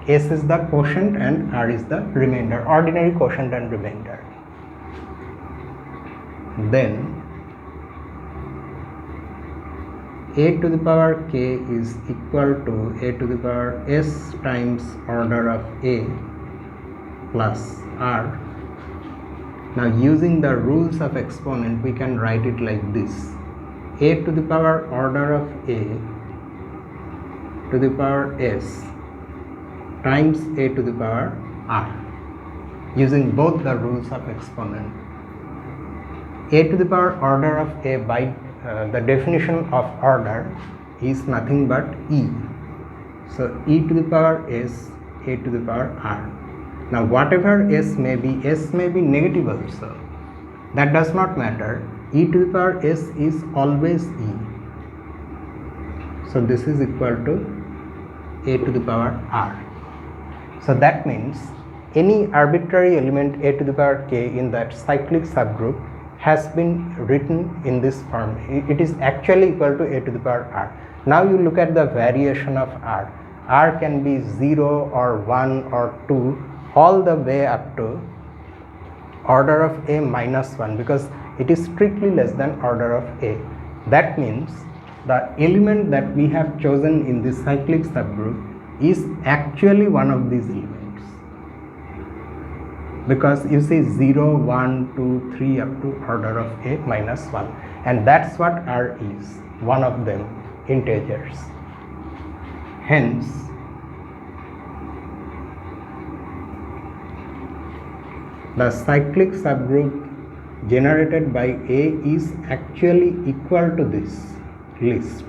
S is the quotient and R is the remainder, ordinary quotient and remainder. Then a to the power k is equal to a to the power s times order of a plus r. Now using the rules of exponent, we can write it like this: a to the power order of a to the power s times a to the power r, using both the rules of exponent. A to the power order of a by the definition of order is nothing but e. So e to the power s, a to the power r. Now whatever s may be negative also. That does not matter. E to the power s is always e. So this is equal to a to the power r. So that means any arbitrary element a to the power k in that cyclic subgroup has been written in this form. It is actually equal to a to the power r. Now you look at the variation of r. R can be 0 or 1 or 2 all the way up to order of a minus 1, because it is strictly less than order of a. That means the element that we have chosen in this cyclic subgroup is actually one of these elements, because you see 0, 1, 2, 3 up to order of a minus 1, and that's what R is, one of them, integers. Hence the cyclic subgroup generated by A is actually equal to this list.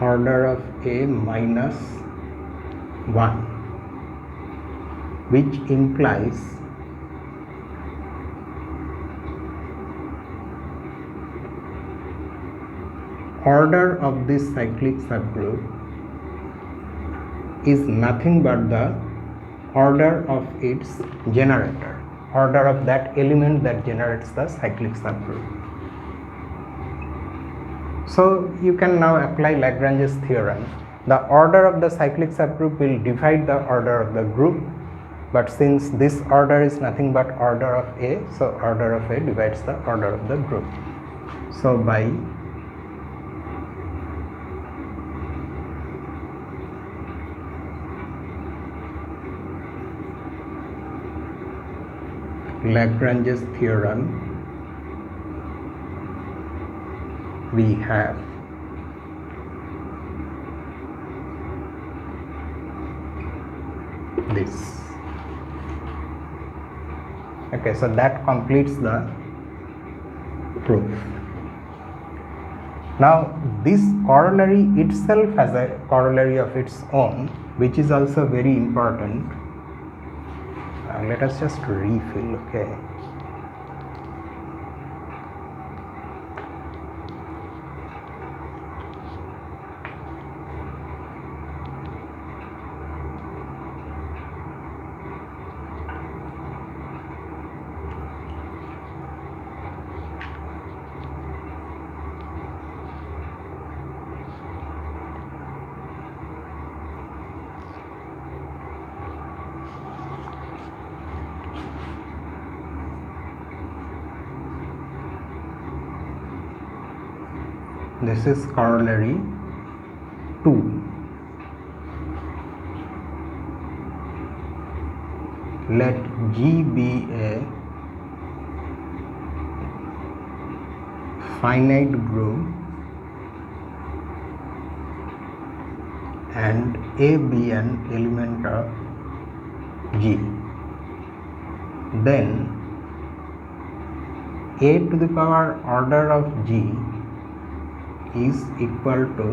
Order of A minus 1, which implies order of this cyclic subgroup is nothing but the order of its generator, order of that element that generates the cyclic subgroup. So you can now apply Lagrange's theorem. The order of the cyclic subgroup will divide the order of the group, but since this order is nothing but order of A, so order of A divides the order of the group. So by Lagrange's theorem, we have this. Okay, so that completes the proof. Now this corollary itself has a corollary of its own, which is also very important. Let us just refill. Okay. This is corollary 2. Let G be a finite group and A be an element of G. Then A to the power order of G is equal to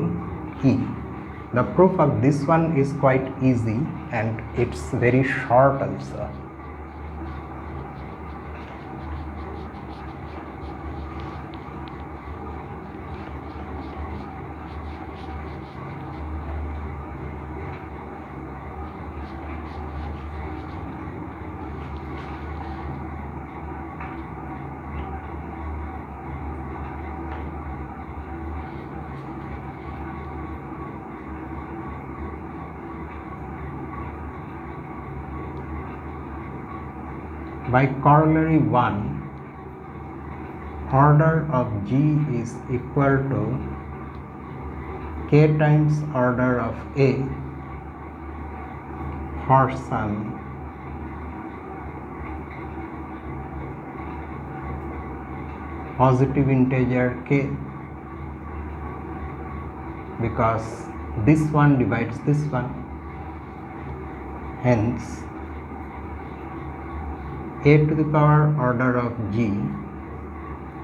E. The proof of this one is quite easy and it's very short also. By corollary 1, order of G is equal to K times order of A for some positive integer K, because this one divides this one. Hence, A to the power order of G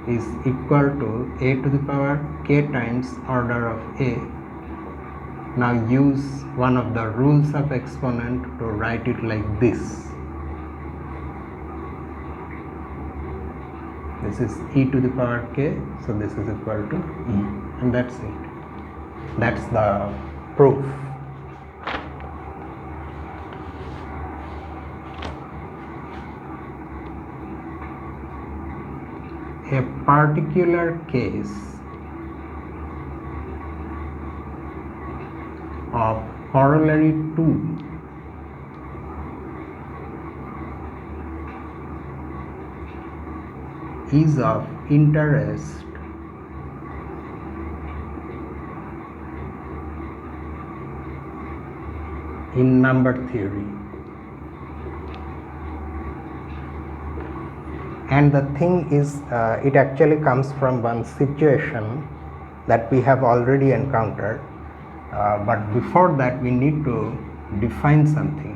is equal to A to the power K times order of A. Now use one of the rules of exponent to write it like this. This is e to the power k, so this is equal to e, and that's it. That's the proof. A particular case of corollary 2 is of interest in number theory. And the thing is, it actually comes from one situation that we have already encountered, but before that we need to define something.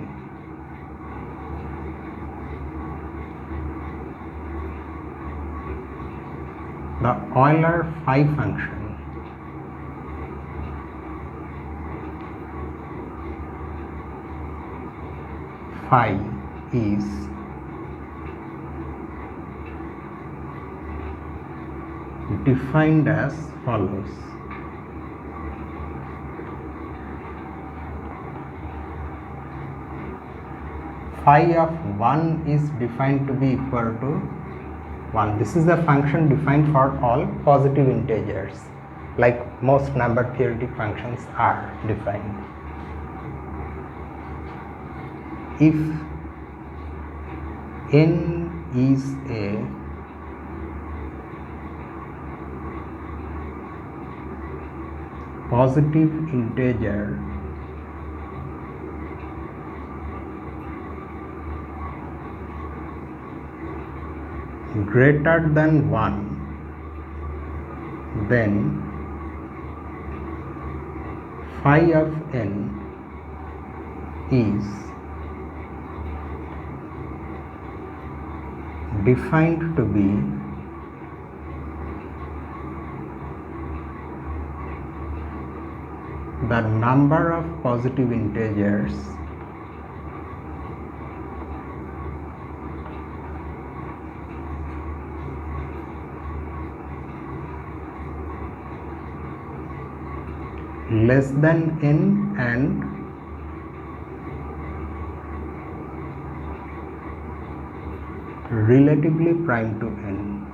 The Euler phi function phi is defined as follows. Phi of 1 is defined to be equal to 1. This is a function defined for all positive integers, like most number theoretic functions are defined. If n is a positive integer greater than 1, then phi of n is defined to be the number of positive integers less than n and relatively prime to n.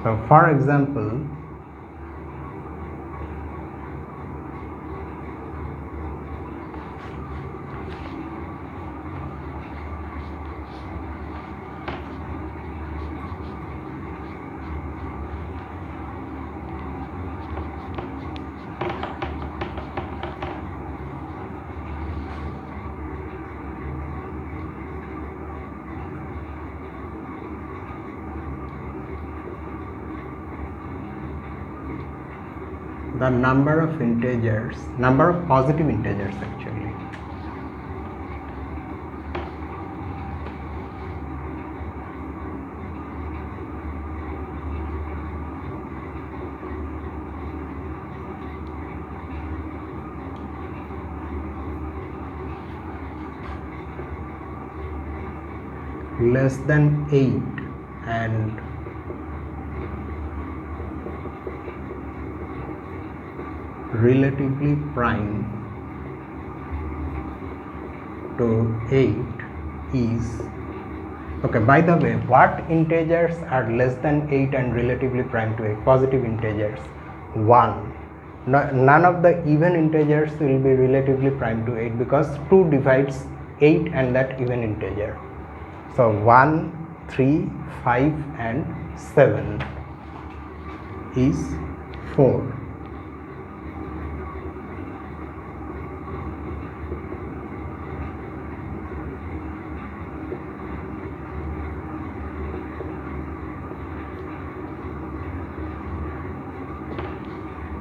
So for example, the number of integers, number of positive integers actually, less than 8 and relatively prime to 8 is, okay, by the way, what integers are less than 8 and relatively prime to 8? Positive integers. 1, none of the even integers will be relatively prime to 8 because 2 divides 8 and that even integer. So 1, 3, 5 and 7 is 4.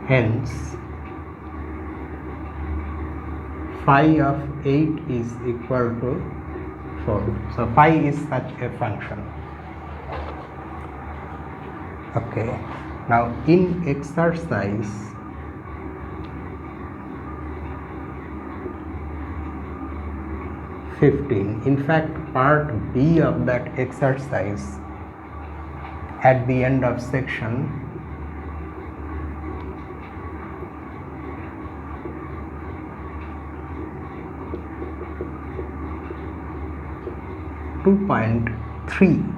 Hence, phi of 8 is equal to 4. So, phi is such a function. Okay. Now, in exercise 15, in fact, part B of that exercise at the end of section 2.3.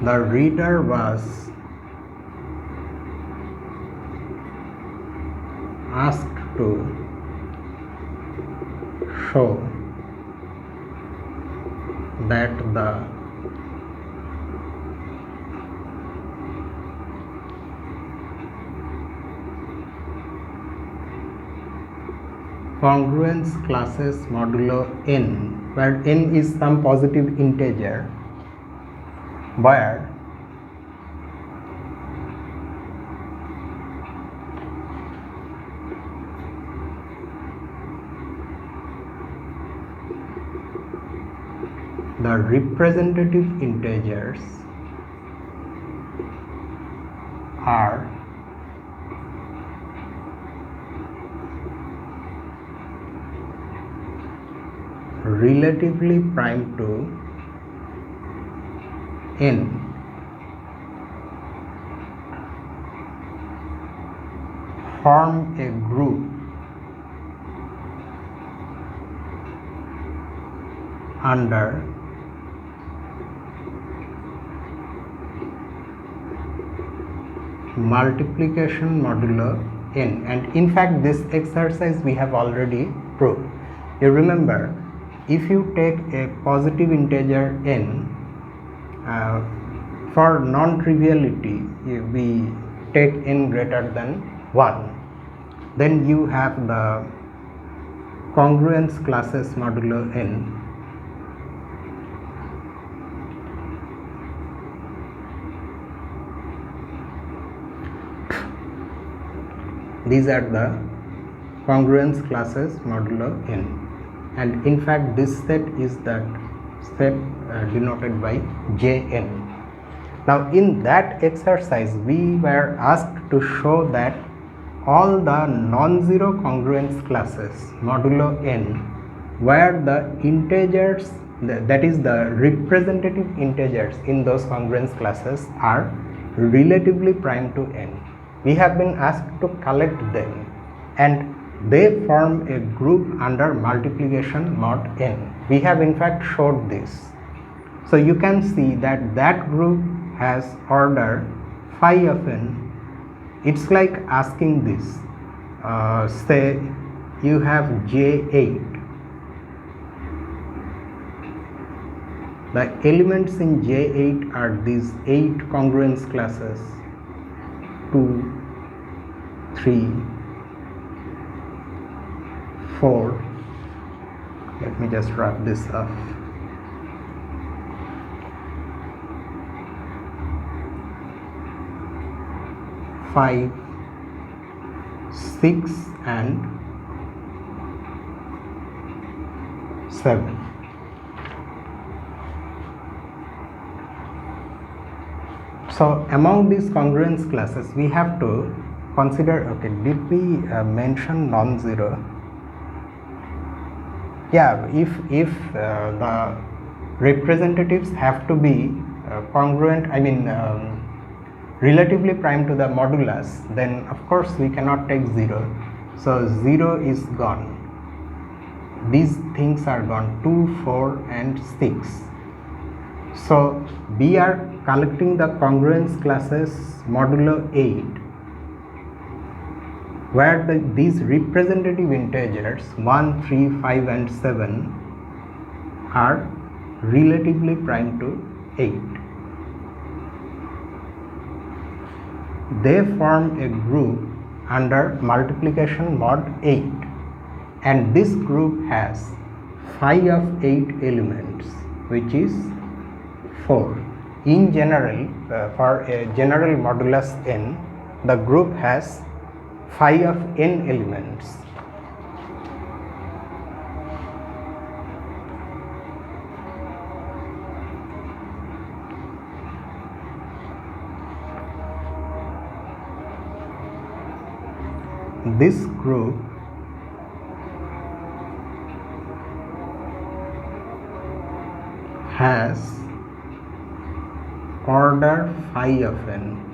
The reader was asked to show that the congruence classes modulo n, where n is some positive integer, where the representative integers are relatively prime to n form a group under multiplication modulo n. And in fact, this exercise we have already proved. You remember, if you take a positive integer n, for non-triviality we take n greater than 1, then you have the congruence classes modulo n these are the congruence classes modulo n, and in fact this set is that set denoted by Jn. Now in that exercise we were asked to show that all the non-zero congruence classes modulo n, where the integers, that is the representative integers in those congruence classes, are relatively prime to n. We have been asked to collect them and they form a group under multiplication mod n. We have in fact showed this. So you can see that that group has order phi of n. It's like asking this, say you have J8. The elements in J8 are these 8 congruence classes, 2, 3, 4. Let me just wrap this up. 5, 6 and 7. So among these congruence classes we have to consider, okay, did we mention non-zero? Yeah, if the representatives have to be congruent, I mean relatively prime to the modulus, then of course we cannot take 0. So 0 is gone. These things are gone, 2, 4 and 6. So we are collecting the congruence classes modulo 8, where these representative integers 1, 3, 5 and 7 are relatively prime to 8. They form a group under multiplication mod 8, and this group has phi of 8 elements, which is 4. In general, for a general modulus n, the group has phi of n elements. This group has order phi of n.